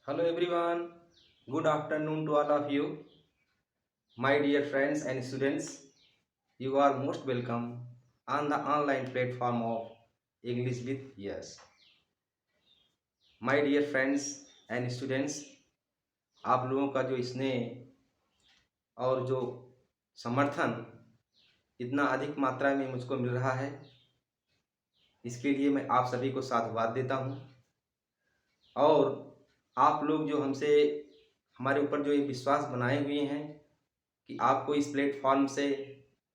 Hello everyone, good afternoon to all of you. My dear friends and students, you are most welcome on the online platform of English with Yes. My dear friends and students, आप लोगों का जो स्नेह और जो समर्थन इतना अधिक मात्रा में मुझको मिल रहा है, इसके लिए मैं आप सभी को साधुवाद देता हूँ। और आप लोग जो हमसे हमारे ऊपर जो ये विश्वास बनाए हुए हैं कि आपको इस प्लेटफॉर्म से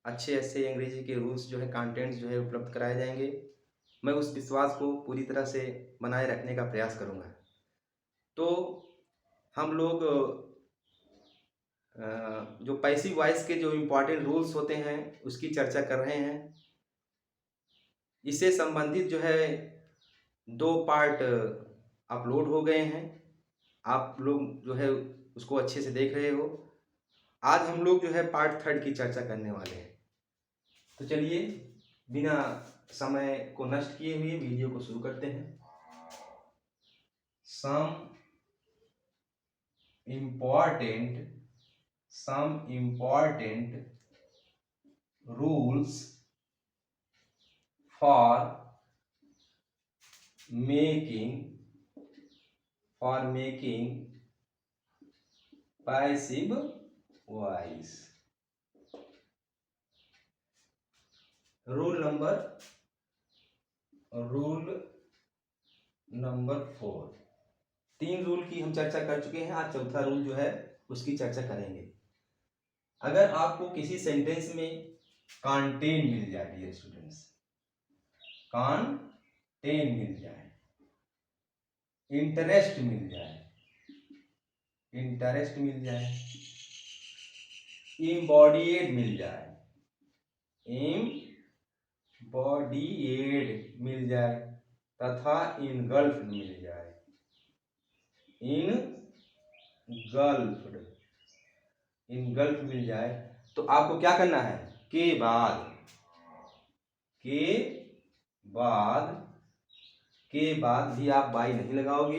अच्छे अच्छे अंग्रेजी के रूल्स जो है कंटेंट्स जो है उपलब्ध कराए जाएंगे, मैं उस विश्वास को पूरी तरह से बनाए रखने का प्रयास करूंगा। तो हम लोग जो पैसिव वॉइस के जो इम्पोर्टेंट रूल्स होते हैं उसकी चर्चा कर रहे हैं। इससे संबंधित जो है 2 पार्ट अपलोड हो गए हैं। आप लोग जो है उसको अच्छे से देख रहे हो। आज हम लोग जो है पार्ट 3 की चर्चा करने वाले हैं। तो चलिए बिना समय को नष्ट किए हुए वीडियो को शुरू करते हैं। Some important rules for making passive voice. Rule number 4। 3 rule की हम चर्चा कर चुके हैं, आज चौथा रूल जो है उसकी चर्चा करेंगे। अगर आपको किसी सेंटेंस में कंटेंट मिल जाए, डियर स्टूडेंट्स, कंटेंट मिल जाए, इंटरेस्ट मिल जाए, इम्बॉडीड मिल जाए तथा इनगल्फ्ड मिल जाए, तो आपको क्या करना है? के बाद भी आप बाई नहीं लगाओगे।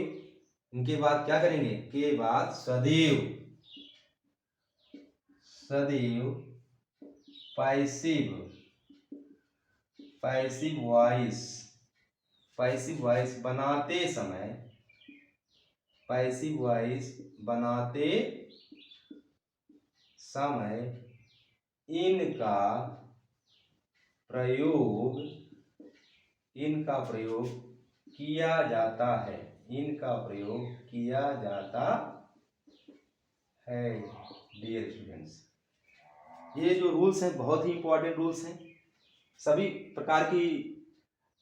इनके बाद क्या करेंगे? के बाद सदैव पैसिव वॉइस बनाते समय इनका प्रयोग किया जाता है। डियर स्टूडेंट्स, ये जो रूल्स हैं बहुत ही इंपॉर्टेंट रूल्स हैं। सभी प्रकार की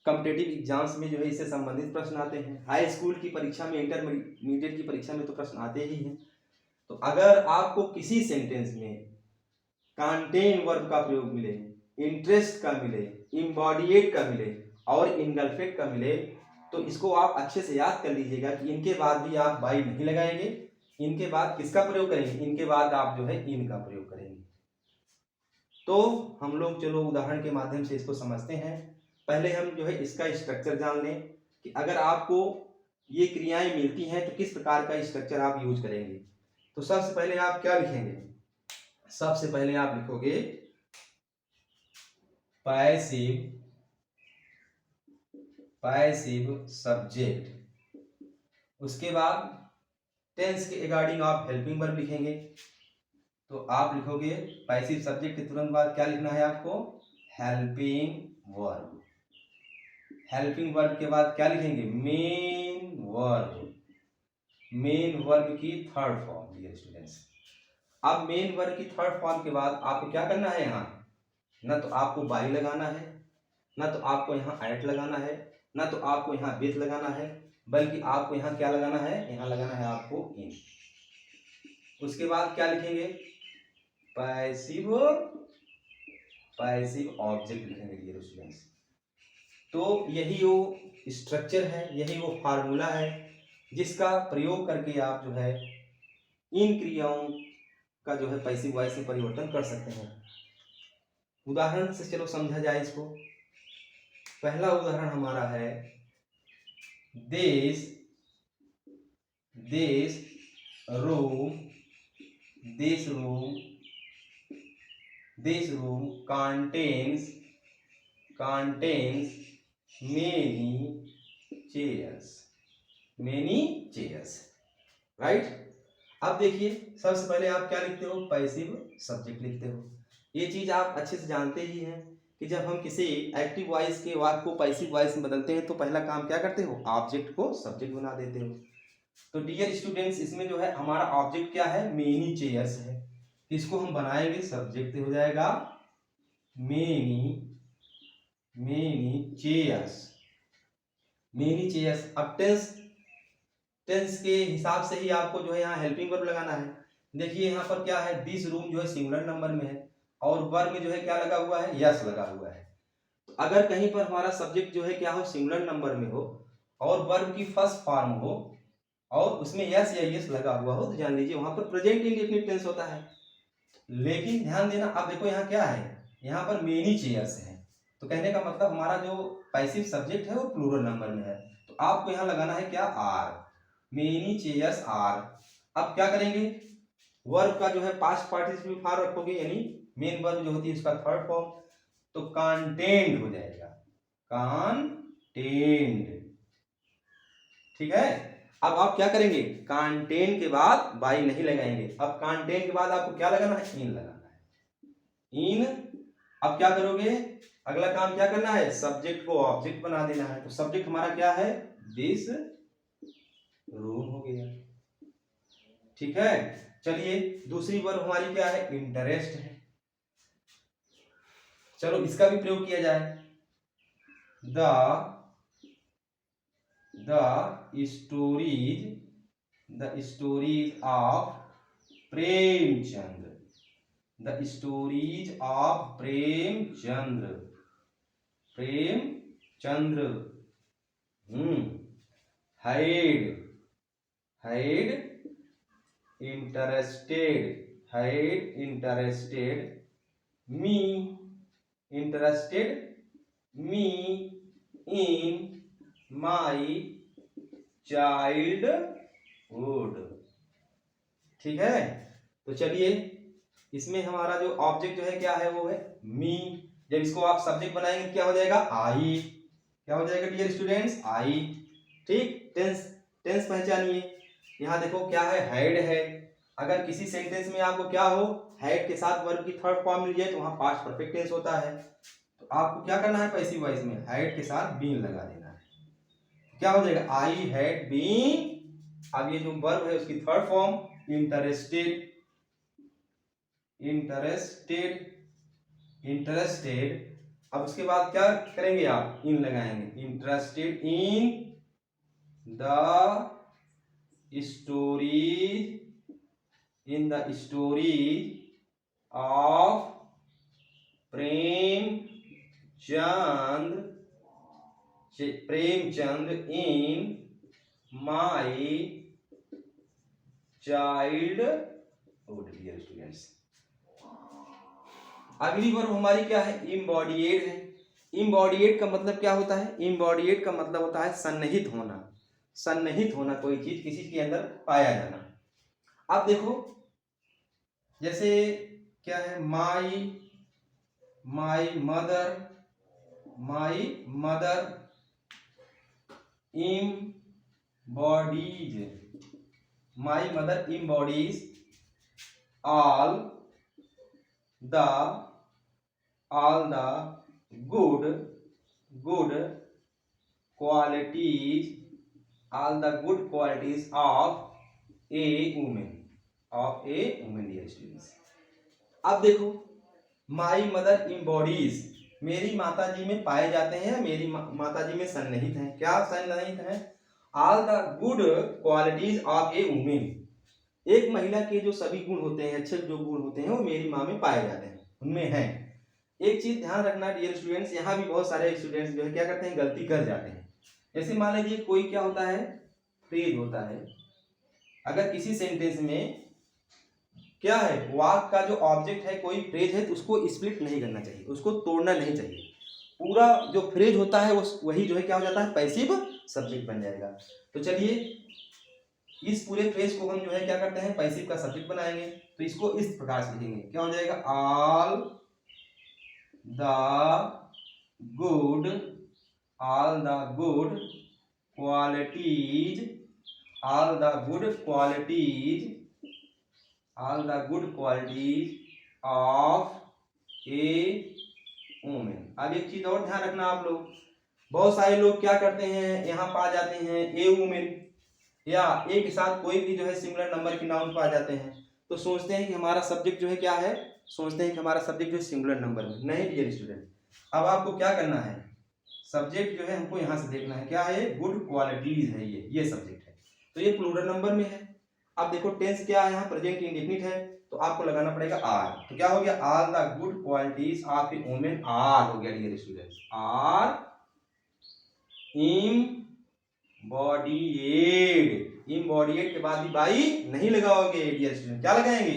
कॉम्पिटेटिव एग्जाम्स में जो है इससे संबंधित प्रश्न आते हैं। हाई स्कूल की परीक्षा में, इंटरमीडिएट की परीक्षा में तो प्रश्न आते ही हैं। तो अगर आपको किसी सेंटेंस में कंटेन वर्ब का प्रयोग मिले, इंटरेस्ट का मिले, इम्बॉडिएट का मिले और इनगल्फेड का मिले, तो इसको आप अच्छे से याद कर लीजिएगा कि इनके बाद भी आप बाई नहीं लगाएंगे। इनके बाद किसका प्रयोग करेंगे? इनके बाद आप जो है इन का प्रयोग करेंगे। तो हम लोग चलो उदाहरण के माध्यम से इसको समझते हैं। पहले हम जो है इसका स्ट्रक्चर जान लें कि अगर आपको ये क्रियाएं मिलती हैं तो किस प्रकार का स्ट्रक्चर आप यूज करेंगे। तो सबसे पहले आप क्या लिखेंगे? सबसे पहले आप लिखोगे पैसिव सब्जेक्ट। उसके बाद टेंस के अकॉर्डिंग आप हेल्पिंग वर्ब लिखेंगे। तो आप लिखोगे पैसिव सब्जेक्ट के तुरंत बाद क्या लिखना है आपको? हेल्पिंग वर्ब के बाद क्या लिखेंगे? मेन वर्ब की थर्ड फॉर्म। डियर स्टूडेंट्स, अब मेन वर्ब की थर्ड फॉर्म के बाद आपको क्या करना है? यहाँ ना तो आपको बाई लगाना है, ना तो आपको यहाँ एट लगाना है, ना तो आपको यहाँ विथ लगाना है, बल्कि आपको यहाँ क्या लगाना है? यहाँ लगाना है आपको इन। उसके बाद क्या लिखेंगे? पैसिव ऑब्जेक्ट लिखेंगे। डियर स्टूडेंट्स, तो यही वो स्ट्रक्चर है, यही वो फार्मूला है जिसका प्रयोग करके आप जो है इन क्रियाओं का जो है पैसिव वॉइस में परिवर्तन कर सकते हैं। उदाहरण से चलो समझा जाए इसको। पहला उदाहरण हमारा है this room this room this room contains many chairs right. अब देखिए सबसे पहले आप क्या लिखते हो, पैसिव सब्जेक्ट लिखते हो। ये चीज आप अच्छे से जानते ही हैं कि जब हम किसी एक्टिव वॉइस के वाक्य को पैसिव वॉइस में बदलते हैं तो पहला काम क्या करते हो, ऑब्जेक्ट को सब्जेक्ट बना देते हो। तो डियर स्टूडेंट्स इसमें जो है हमारा ऑब्जेक्ट क्या है, मेनी चेयर्स है। इसको हम बनाएंगे सब्जेक्ट हो जाएगा मेनी चेयर्स अब टेंस के हिसाब से ही आपको जो है यहाँ हेल्पिंग वर्ब लगाना है। देखिए यहाँ पर क्या है, दिस रूम जो है सिंगुलर नंबर में है और वर्ब में जो है क्या लगा हुआ है, यस लगा हुआ है। तो अगर कहीं पर हमारा सब्जेक्ट जो है क्या हो, सिंगुलर नंबर में हो और वर्ब की फर्स्ट फॉर्म हो और उसमें यस या यस लगा हुआ हो तो जान लीजिए वहां पर प्रेजेंट इंडेफिनिट टेंस होता है। लेकिन ध्यान देना, आप देखो यहाँ क्या है, यहाँ पर मेनी चेयर्स है। तो कहने का मतलब हमारा जो पैसिव सब्जेक्ट है वो प्लूरल नंबर में है। तो आपको यहाँ लगाना है क्या, आर, मेनी चेयर्स आर। अब क्या करेंगे, वर्ब का जो है पास्ट पार्टिसिपल फॉर्म रखोगे, यानी मेन वर्ब जो होती है उसका थर्ड फॉर्म, तो कंटेंड हो जाएगा, कंटेंड। ठीक है। अब आप क्या करेंगे, कंटेंट के बाद बाई नहीं लगाएंगे। अब कंटेंट के बाद आपको क्या लगाना है, इन लगाना है, इन। अब क्या करोगे, अगला काम क्या करना है, सब्जेक्ट को ऑब्जेक्ट बना देना है। तो सब्जेक्ट हमारा क्या है, दिस रूम हो गया। ठीक है। चलिए दूसरी वर्ब हमारी क्या है, इंटरेस्ट है। चलो इसका भी प्रयोग किया जाए। The stories of Premchandra, the stories of Premchandra, Premchandra had interested me in my childhood। ठीक है। तो चलिए इसमें हमारा जो ऑब्जेक्ट जो है क्या है, वो है मी। जब इसको आप सब्जेक्ट बनाएंगे क्या हो जाएगा, आई। क्या हो जाएगा डियर स्टूडेंट्स, आई। ठीक। टेंस पहचानिए। यहाँ देखो क्या है, हैड है। अगर किसी सेंटेंस में आपको क्या हो, हैड के साथ वर्ब की थर्ड फॉर्म मिल जाए तो वहां पास्ट परफेक्ट टेंस होता है। तो आपको क्या करना है, पैसिव वॉइस में हैड के साथ बीन लगा देना है। क्या हो जाएगा, आई हैड बीन। अब ये जो वर्ब है उसकी थर्ड फॉर्म इंटरेस्टेड, अब उसके बाद क्या करेंगे आप, इन लगाएंगे, interested in the stories of Premchand in my childhood. Dear students अगली वर्ब हमारी क्या है, इम्बॉडिएड है। इम्बॉडिएड का मतलब क्या होता है, इम्बॉडिएड का मतलब होता है सन्निहित होना, सन्निहित होना, कोई चीज किसी के अंदर पाया जाना। अब देखो जैसे क्या है, my mother embodies all the good qualities of a woman, dear students। अब देखो माई मदर इम्बॉडीज, मेरी माताजी में पाए जाते हैं, मेरी माताजी में सन्निहित हैं। क्या सन्निहित हैं, all the good qualities of a women, एक महिला के जो सभी गुण होते हैं, अच्छे जो गुण होते हैं वो मेरी माँ में पाए जाते हैं, उनमें हैं। एक चीज ध्यान रखना डियर स्टूडेंट्स, यहाँ भी बहुत सारे स्टूडेंट्स जो है क्या करते हैं, गलती कर जाते हैं। जैसे मान लीजिए कोई क्या होता है, फ्रेज होता है। अगर किसी सेंटेंस में क्या है, वाक्य का जो ऑब्जेक्ट है कोई फ्रेज है तो उसको स्प्लिट नहीं करना चाहिए, उसको तोड़ना नहीं चाहिए। पूरा जो फ्रेज होता है वो वही जो है क्या हो जाता है, पैसिव सब्जेक्ट बन जाएगा। तो चलिए इस पूरे फ्रेज को हम जो है क्या करते हैं, पैसिव का सब्जेक्ट बनाएंगे। तो इसको इस प्रकार से लिखेंगे, क्या हो जाएगा, all the good, all the good qualities, all the good qualities, all the good qualities of a women. अब एक चीज और ध्यान रखना आप लोग, बहुत सारे लोग क्या करते हैं, यहाँ पा जाते हैं ए वुमेन या ए के साथ कोई भी जो है सिमिलर नंबर की नाउन पा जाते हैं, तो सोचते हैं कि हमारा सब्जेक्ट जो है क्या है, सोचते हैं कि हमारा सब्जेक्ट जो है सिंगुलर नंबर में। नहीं डियर स्टूडेंट, अब आपको क्या करना है, सब्जेक्ट जो है हमको यहाँ से देखना है, क्या है, गुड क्वालिटीज है, ये सब्जेक्ट है, तो ये प्लूरल नंबर में है। अब देखो टेंस क्या है, यहाँ प्रेजेंट इंडेफिनिट है, तो आपको लगाना पड़ेगा आर। तो क्या हो गया, all the good qualities of a women are हो गया dear students, are embodied. Embodied के बाद भी बाई नहीं लगाओगे डियर स्टूडेंट, क्या लगाएंगे,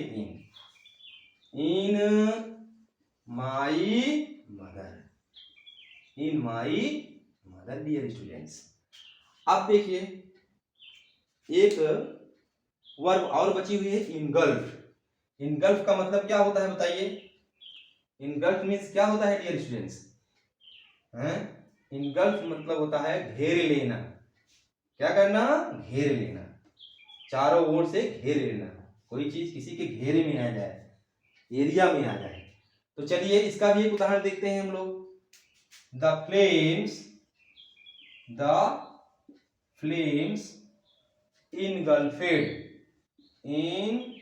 in my mother, in my mother dear students. अब देखिए एक वर्ब और बची हुई है, इनगल्फ। इनगल्फ का मतलब क्या होता है बताइए, इनगल्फ मीन्स क्या होता है डियर स्टूडेंट्स, इनगल्फ मतलब होता है घेर लेना। क्या करना, घेर लेना, चारों ओर से घेर लेना, कोई चीज किसी के घेरे में आ जाए, एरिया में आ जाए। तो चलिए इसका भी एक उदाहरण देखते हैं हम लोग, the flames, the flames engulfed, engulfed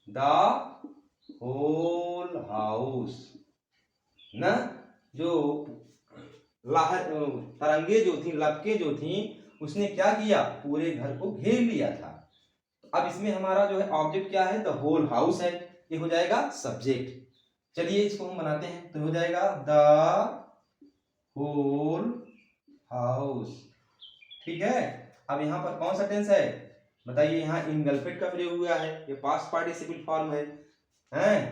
the whole house. ना जो लहर तरंगे जो थी, लपके जो थी, उसने क्या किया, पूरे घर को घेर लिया था। अब इसमें हमारा जो है ऑब्जेक्ट क्या है, द होल हाउस है, ये हो जाएगा सब्जेक्ट। चलिए इसको हम बनाते हैं, तो हो जाएगा द होल हाउस। ठीक है, अब यहाँ पर कौन सा टेंस है बताइए, यहाँ इनगल्फेड का प्रयोग हुआ है, ये पास्ट पार्टिसिपल फॉर्म है,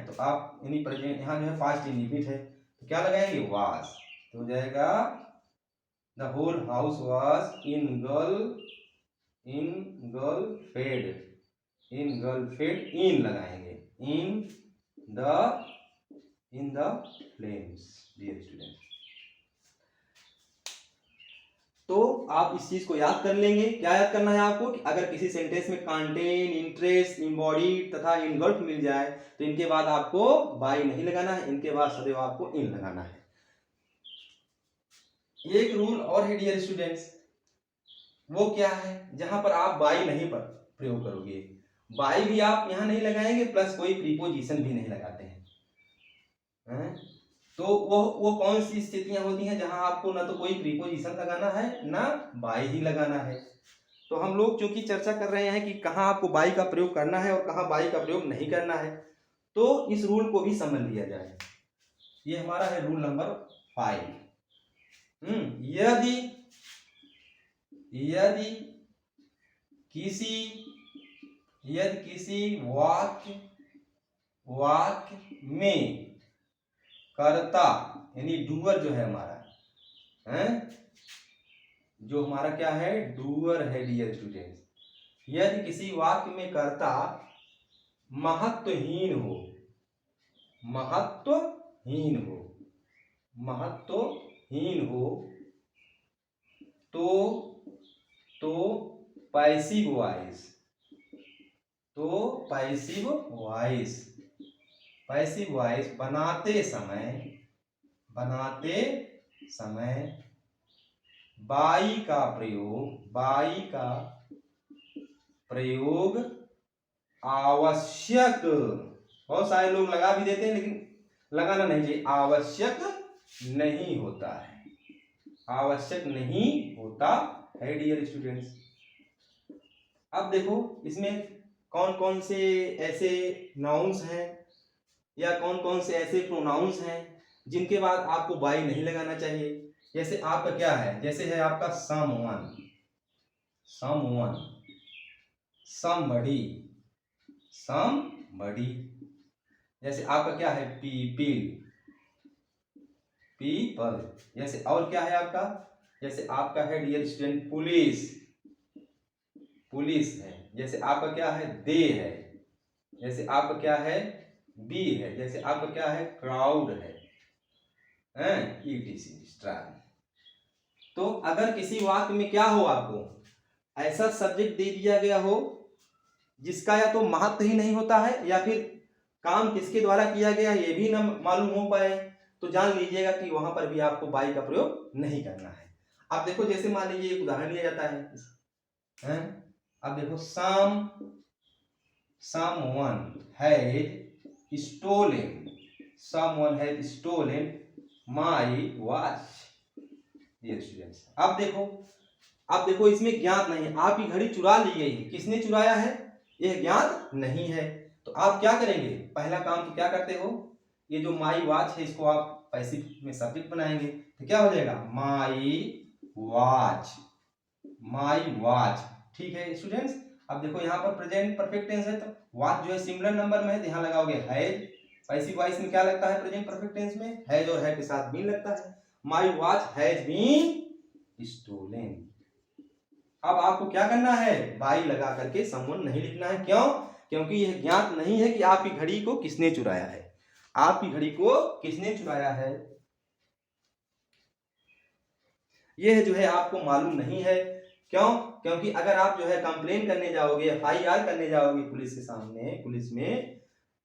तो आप यानी प्रेजेंट, यहाँ जो है पास्ट इंडिफिनिट है, तो क्या लगाएंगे, वाज। तो हो जाएगा the whole house was engulfed, engulfed, in लगाएंगे, in the flames dear student. तो आप इस चीज को याद कर लेंगे, क्या याद करना है आपको, कि अगर किसी सेंटेंस में कंटेन, इंटरेस्ट, इम्बॉडीड तथा इनगल्फ मिल जाए तो इनके बाद आपको बाई नहीं लगाना है, इनके बाद सदैव आपको इन लगाना है। एक रूल और है डियर स्टूडेंट्स, वो क्या है, जहां पर आप बाई नहीं पर प्रयोग करोगे, बाई भी आप यहां नहीं लगाएंगे, प्लस कोई प्रीपोजिशन भी नहीं लगाते हैं, तो वो कौन सी स्थितियां होती हैं जहां आपको ना तो कोई प्रीपोजिशन लगाना है ना बाई ही लगाना है। तो हम लोग चूंकि चर्चा कर रहे हैं कि कहाँ आपको बाई का प्रयोग करना है और कहाँ बाई का प्रयोग नहीं करना है, तो इस रूल को भी समझ लिया जाए। ये हमारा है रूल नंबर 5। यदि यदि किसी वाक्य में कर्ता यानी डूअर जो है हमारा, जो हमारा क्या है, डूअर है डियर स्टूडेंट्स, यदि किसी वाक्य में कर्ता महत्वहीन हो, महत्वहीन हो तो पैसिव वॉइस बनाते समय बाई का प्रयोग आवश्यक, बहुत सारे लोग लगा भी देते हैं लेकिन लगाना नहीं चाहिए, आवश्यक नहीं होता है डियर स्टूडेंट्स। अब देखो इसमें कौन कौन से ऐसे नाउन्स हैं या कौन कौन से ऐसे प्रोनाउंस हैं जिनके बाद आपको बाई नहीं लगाना चाहिए। जैसे आपका क्या है, जैसे है आपका समवन, somebody, जैसे आपका क्या है, people, जैसे और क्या है आपका, जैसे आपका है डियर स्टूडेंट पुलिस, पुलिस है, जैसे आपका क्या है दे है, जैसे आपका क्या है बी है, जैसे आपका क्या है क्राउड है, etc. तो अगर किसी वाक्य में क्या हो, आपको ऐसा सब्जेक्ट दे दिया गया हो जिसका या तो महत्व ही नहीं होता है या फिर काम किसके द्वारा किया गया ये भी ना मालूम हो पाए, तो जान लीजिएगा कि वहां पर भी आपको बाई का प्रयोग नहीं करना है। अब देखो जैसे मान लीजिए एक उदाहरण लिया जाता है, अब देखो someone has stolen my watch, dear students. अब देखो इसमें ज्ञात नहीं है, आपकी घड़ी चुरा ली गई है, किसने चुराया है यह ज्ञात नहीं है। तो आप क्या करेंगे, पहला काम तो क्या करते हो, ये जो माई वॉच है इसको आप पैसिव में सब्जेक्ट बनाएंगे, तो क्या हो जाएगा माई वॉच। ठीक है स्टूडेंट्स। अब देखो यहाँ पर प्रेजेंट परफेक्ट टेंस है, तो वॉच जो है सिंगुलर नंबर में है, तो यहाँ लगाओगे हैज। पैसिव वॉइस में क्या लगता है प्रेजेंट परफेक्ट टेंस में, हैज और है के साथ बीन लगता है। My watch has been stolen. अब आपको क्या करना है, बाई लगा करके समवन नहीं लिखना है। क्यों? क्योंकि यह ज्ञात नहीं है कि आपकी घड़ी को किसने चुराया है, आपकी घड़ी को किसने चुराया है यह जो है आपको मालूम नहीं है। क्यों? क्योंकि अगर आप जो है कंप्लेन करने जाओगे, FIR करने जाओगे पुलिस के सामने, पुलिस में,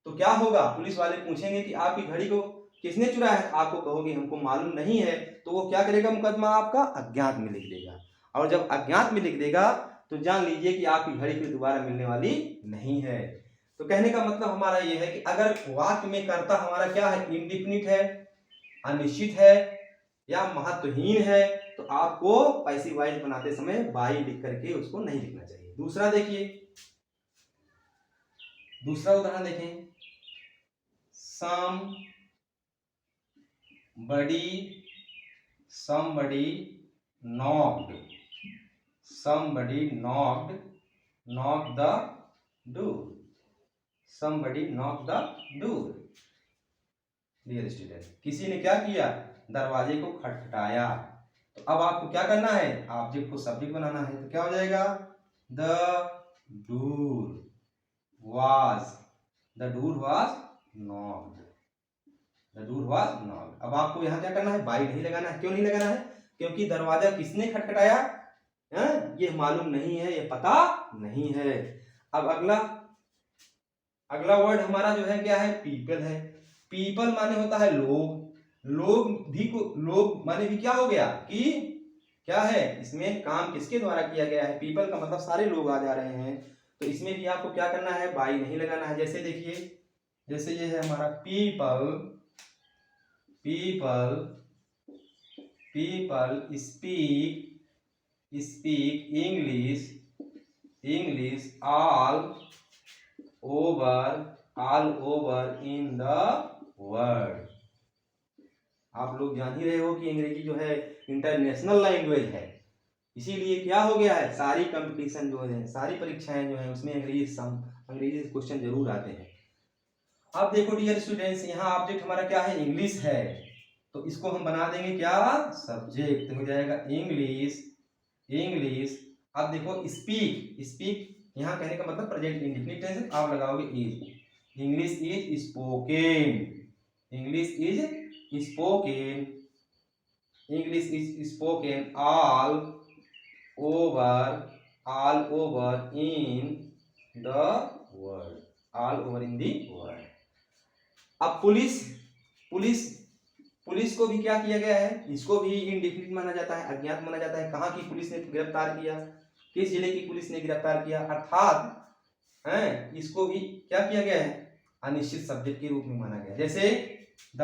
तो क्या होगा, पुलिस वाले पूछेंगे कि आपकी घड़ी को किसने चुराया है, आपको कहोगे हमको मालूम नहीं है, तो वो क्या करेगा, मुकदमा आपका अज्ञात में लिख देगा। और जब अज्ञात में लिख देगा तो जान लीजिए कि आपकी घड़ी फिर दोबारा मिलने वाली नहीं है। तो कहने का मतलब हमारा यह है कि अगर वाक्य में कर्ता हमारा क्या है, इंडिफिनिट है, अनिश्चित है या महत्वहीन है, तो आपको पैसिव वॉइस बनाते समय बाई लिख करके उसको नहीं लिखना चाहिए। दूसरा देखिए, दूसरा उदाहरण देखें, somebody knocked the door, dear student, किसी ने क्या किया, दरवाजे को खटखटाया। तो अब आपको क्या करना है, ऑब्जेक्ट को सब्जेक्ट बनाना है, तो क्या हो जाएगा, द डोर वाज knocked। अब आपको यहाँ क्या करना है, बाई नहीं लगाना है। क्यों नहीं लगाना है, क्योंकि दरवाजा किसने खटखटाया ये मालूम नहीं है, ये पता नहीं है। अब अगला वर्ड हमारा जो है क्या है, पीपल है। पीपल माने होता है लोग माने भी क्या हो गया कि क्या है, इसमें काम किसके द्वारा किया गया है, पीपल का मतलब सारे लोग आ जा रहे हैं, तो इसमें भी आपको क्या करना है, बाई नहीं लगाना है। जैसे देखिए, जैसे ये है हमारा people speak English all over in the world. आप लोग जान ही रहे हो कि अंग्रेजी जो है इंटरनेशनल लैंग्वेज है, इसीलिए क्या हो गया है, सारी कंपटीशन जो है, सारी परीक्षाएं जो है उसमें अंग्रेजी क्वेश्चन जरूर आते हैं। अब देखो डियर स्टूडेंट्स, यहाँ ऑब्जेक्ट हमारा क्या है, इंग्लिश है, तो इसको हम बना देंगे क्या, सब्जेक्ट हो जाएगा इंग्लिश। अब देखो स्पीक यहाँ कहने का मतलब प्रेजेंट इंडेफिनिट टेंस, आप लगाओगे is. English is spoken all over in the world. अब पुलिस को भी क्या किया गया है, इसको भी इनडिफिनिट माना जाता है, अज्ञात माना जाता है। कहाँ की पुलिस ने गिरफ्तार किया, किस जिले की पुलिस ने गिरफ्तार किया, अर्थात इसको भी क्या किया गया है, अनिश्चित सब्जेक्ट के रूप में माना गया। जैसे the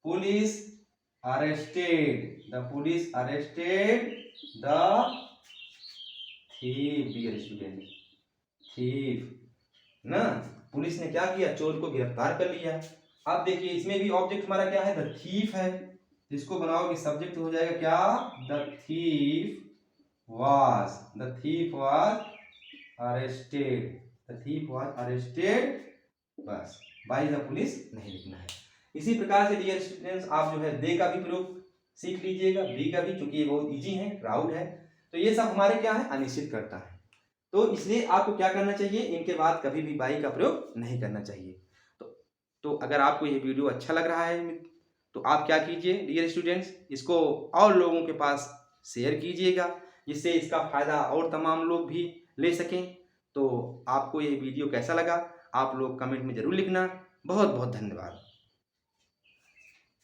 police arrested the thief, dear student, thief ना, पुलिस ने क्या किया, चोर को गिरफ्तार कर लिया। अब देखिए इसमें भी ऑब्जेक्ट हमारा क्या है, द थीफ है, इसको बनाओगे सब्जेक्ट हो जाएगा क्या, द थीफ वाज अरेस्टेड, बस बाय द पुलिस नहीं लिखना है। इसी प्रकार से डियर स्टूडेंट्स, आप जो है दे का भी प्रयोग सीख लीजिएगा, बी का भी, चूंकि ये बहुत इजी है, क्राउड है। तो ये सब हमारे क्या है, अनिश्चित करता है। तो इसलिए आपको क्या करना चाहिए, इनके बाद कभी भी बाई का प्रयोग नहीं करना चाहिए। तो अगर आपको ये वीडियो अच्छा लग रहा है तो आप क्या कीजिए डियर स्टूडेंट्स, इसको और लोगों के पास शेयर कीजिएगा, जिससे इसका फ़ायदा और तमाम लोग भी ले सकें। तो आपको ये वीडियो कैसा लगा आप लोग कमेंट में ज़रूर लिखना। बहुत बहुत धन्यवाद।